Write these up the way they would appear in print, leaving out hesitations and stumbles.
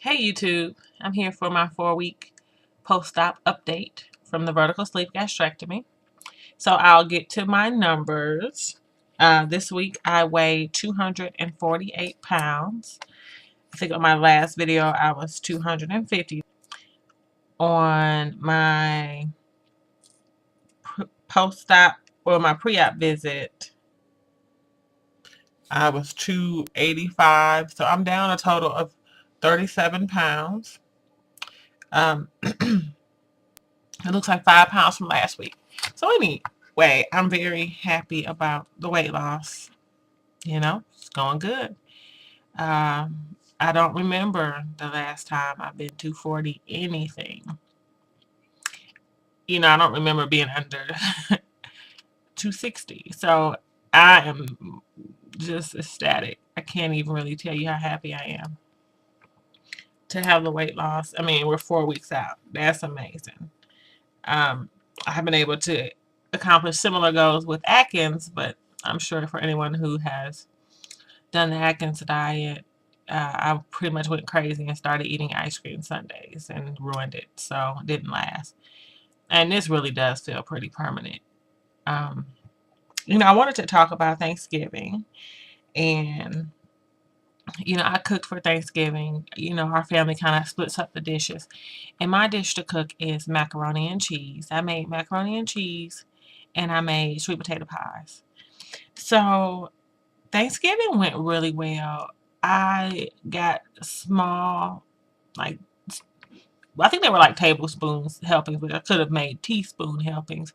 Hey YouTube, I'm here for my 4-week post-op update from the vertical sleeve gastrectomy. So I'll get to my numbers. This week I weighed 248 pounds. I think on my last video I was 250. On my post-op or my pre-op visit, I was 285. So I'm down a total of 37 pounds. It looks like 5 pounds from last week. So anyway, I'm very happy about the weight loss. It's going good. I don't remember the last time I've been 240 anything. I don't remember being under 260. So I am just ecstatic. I can't even really tell you how happy I am to have the weight loss. I mean, we're 4 weeks out. That's amazing. I have been able to accomplish similar goals with Atkins, but I'm sure for anyone who has done the Atkins diet, I pretty much went crazy and started eating ice cream sundaes and ruined it, so it didn't last. And this really does feel pretty permanent. Um, I wanted to talk about Thanksgiving, and I cooked for Thanksgiving. Our family kind of splits up the dishes. And my dish to cook is macaroni and cheese. I made macaroni and cheese and I made sweet potato pies. So Thanksgiving went really well. I got small, like, I think they were like tablespoons helpings, but I could have made teaspoon helpings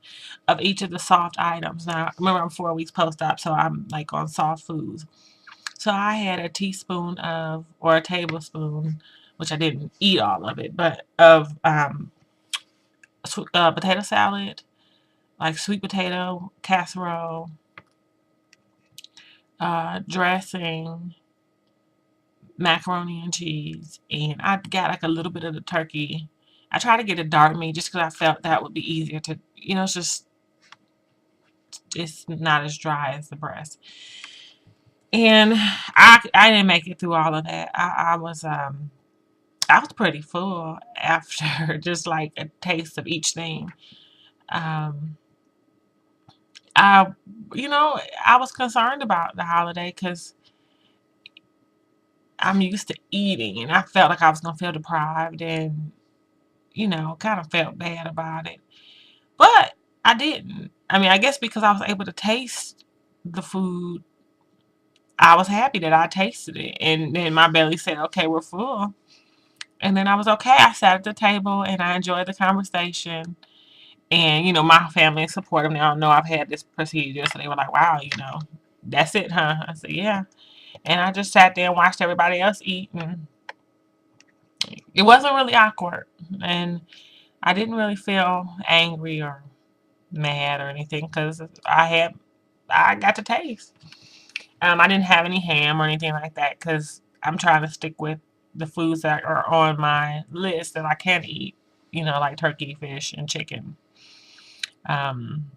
of each of the soft items. Now, remember, I'm 4 weeks post-op, so I'm like on soft foods. So I had a teaspoon of, or a tablespoon, which I didn't eat all of it, but of potato salad, like sweet potato casserole, dressing, macaroni and cheese, and I got like a little bit of the turkey. I tried to get a dark meat just because I felt that would be easier to, it's not as dry as the breast. And I didn't make it through all of that. I was pretty full after just like a taste of each thing. Um, I, I was concerned about the holiday because I'm used to eating and I felt like I was going to feel deprived and, kind of felt bad about it. But I didn't. I mean, I guess because I was able to taste the food, I was happy that I tasted it. And then my belly said, okay, we're full. And then I was okay. I sat at the table and I enjoyed the conversation. And, my family is supportive. They all know I've had this procedure. So they were like, wow, that's it, huh? I said, yeah. And I just sat there and watched everybody else eat. And it wasn't really awkward. And I didn't really feel angry or mad or anything because I got to taste. I didn't have any ham or anything like that because I'm trying to stick with the foods that are on my list that I can eat, like turkey, fish, and chicken. Um,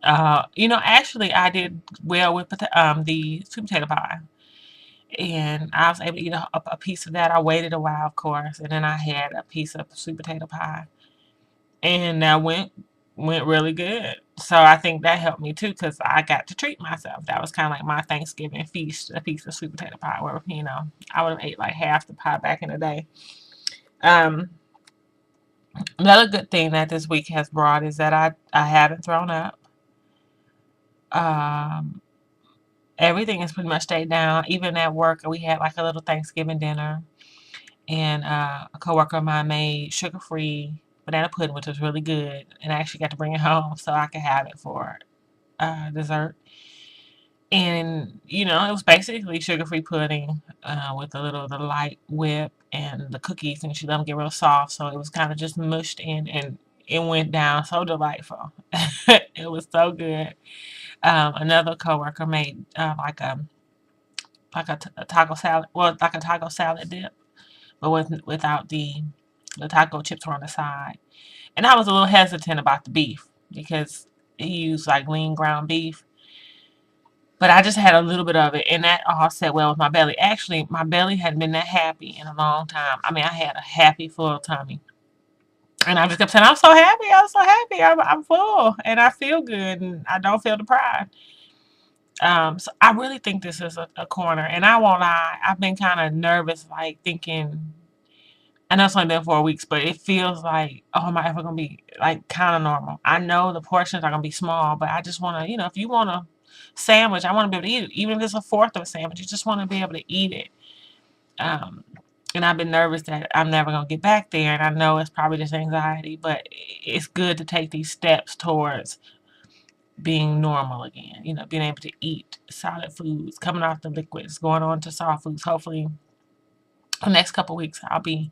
actually, I did well with the sweet potato pie, and I was able to eat a piece of that. I waited a while, of course, and then I had a piece of sweet potato pie, and that went really good. So I think that helped me too because I got to treat myself. That was kind of like my Thanksgiving feast, a piece of sweet potato pie, where I would have ate like half the pie back in the day. Um, Another good thing that this week has brought is that I haven't thrown up. Um, Everything has pretty much stayed down. Even at work, we had like a little Thanksgiving dinner, and a coworker of mine made sugar-free banana pudding, which was really good, and I actually got to bring it home so I could have it for dessert. And it was basically sugar-free pudding with a little of the light whip and the cookies, and she let them get real soft, so it was kind of just mushed in, and it went down so delightful. It was so good. Another coworker made a taco salad, well, like a taco salad dip, but without the taco chips were on the side. And I was a little hesitant about the beef because he used like lean ground beef. But I just had a little bit of it, and that all set well with my belly. Actually, my belly hadn't been that happy in a long time. I mean, I had a happy, full tummy. And I just kept saying, I'm so happy. I'm so happy. I'm full and I feel good and I don't feel deprived. So I really think this is a corner. And I won't lie, I've been kind of nervous, like thinking, I know it's only been 4 weeks, but it feels like, oh, am I ever going to be like kind of normal? I know the portions are going to be small, but I just want to, if you want a sandwich, I want to be able to eat it. Even if it's a fourth of a sandwich, you just want to be able to eat it. Um, and I've been nervous that I'm never going to get back there. And I know it's probably just anxiety, but it's good to take these steps towards being normal again. Being able to eat solid foods, coming off the liquids, going on to soft foods. Hopefully, the next couple weeks I'll be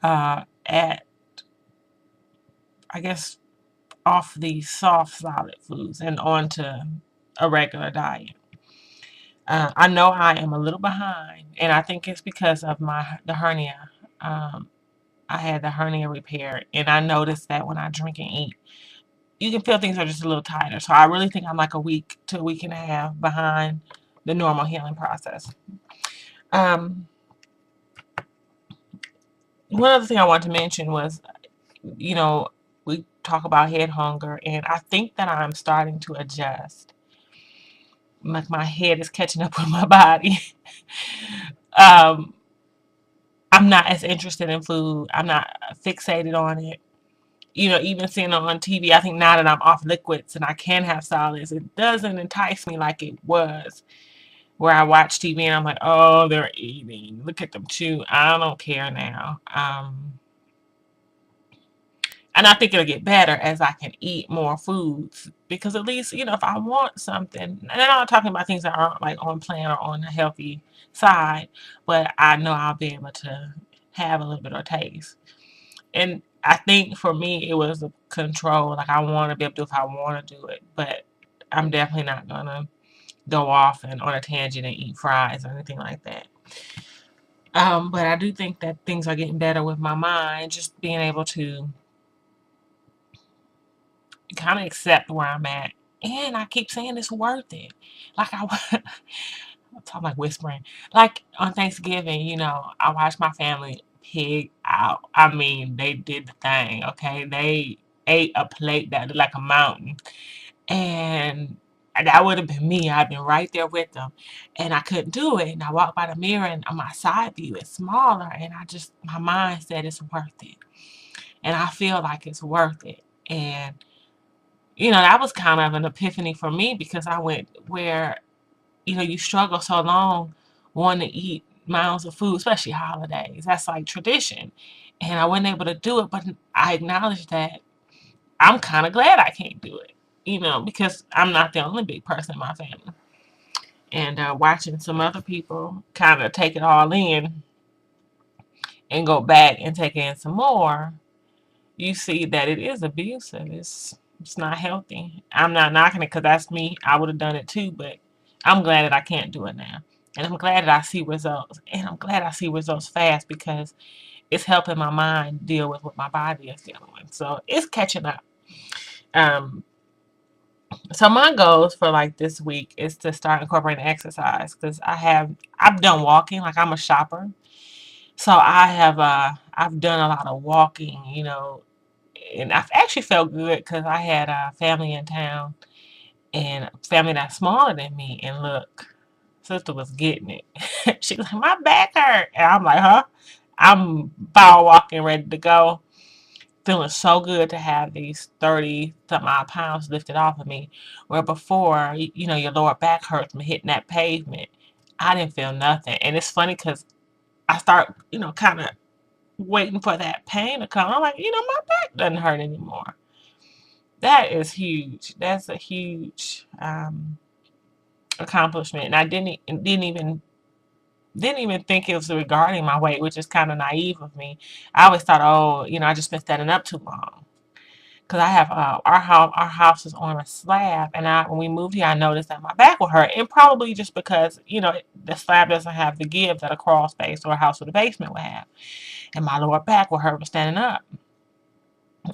at, I guess, off the soft solid foods and on to a regular diet. I know I am a little behind, and I think it's because of the hernia. I had the hernia repair, and I noticed that when I drink and eat, you can feel things are just a little tighter. So I really think I'm like a week to a week and a half behind the normal healing process. Um, One other thing I wanted to mention was, you know, we talk about head hunger, and I think that I'm starting to adjust. Like my head is catching up with my body. um, I'm not as interested in food. I'm not fixated on it. Even seeing it on TV, I think now that I'm off liquids and I can have solids, it doesn't entice me like it was. Where I watch TV and I'm like, oh, they're eating. Look at them chew. I don't care now. And I think it'll get better as I can eat more foods because at least, if I want something, and I'm not talking about things that aren't like on plan or on the healthy side, but I know I'll be able to have a little bit of taste. And I think for me, it was the control. Like I want to be able to do if I want to do it, but I'm definitely not gonna go off and on a tangent and eat fries or anything like that. But I do think that things are getting better with my mind, just being able to kind of accept where I'm at. And I keep saying it's worth it. Like I'm talking like whispering. Like on Thanksgiving, I watched my family pig out. I mean, they did the thing, okay? They ate a plate that looked like a mountain. And that would have been me. I'd been right there with them. And I couldn't do it. And I walked by the mirror and on my side view is smaller. And my mind said it's worth it. And I feel like it's worth it. And, that was kind of an epiphany for me because I went where, you struggle so long wanting to eat mounds of food, especially holidays. That's like tradition. And I wasn't able to do it, but I acknowledged that I'm kind of glad I can't do it, because I'm not the only big person in my family. And watching some other people kind of take it all in and go back and take in some more, you see that it is abusive. It's not healthy. I'm not knocking it because that's me. I would have done it too, but I'm glad that I can't do it now. And I'm glad that I see results. And I'm glad I see results fast because it's helping my mind deal with what my body is dealing with. So it's catching up. Um, So my goals for like this week is to start incorporating exercise because I've done walking, like I'm a shopper. So I've done a lot of walking, and I've actually felt good because I had a family in town and a family that's smaller than me, and look, sister was getting it. She was like, my back hurt, and I'm like, huh? I'm power walking, ready to go, feeling so good to have these 30 some odd pounds lifted off of me. Where before, your lower back hurts from hitting that pavement. I didn't feel nothing. And it's funny because I start, kind of waiting for that pain to come. I'm like, my back doesn't hurt anymore. That is huge. That's a huge accomplishment. And I didn't even think it was regarding my weight, which is kind of naive of me. I always thought, oh, I just been standing up too long. Because I have our house is on a slab, and when we moved here, I noticed that my back would hurt, and probably just because the slab doesn't have the give that a crawl space or a house with a basement would have, and my lower back would hurt from standing up.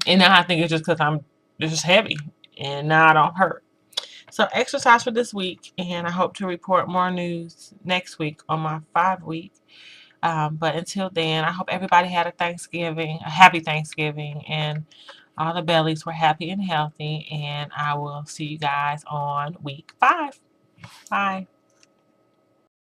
And now I think it's just because I'm just heavy, and now I don't hurt. So exercise for this week, and I hope to report more news next week on my 5 week. But until then, I hope everybody had a happy Thanksgiving, and all the bellies were happy and healthy. And I will see you guys on week 5. Bye.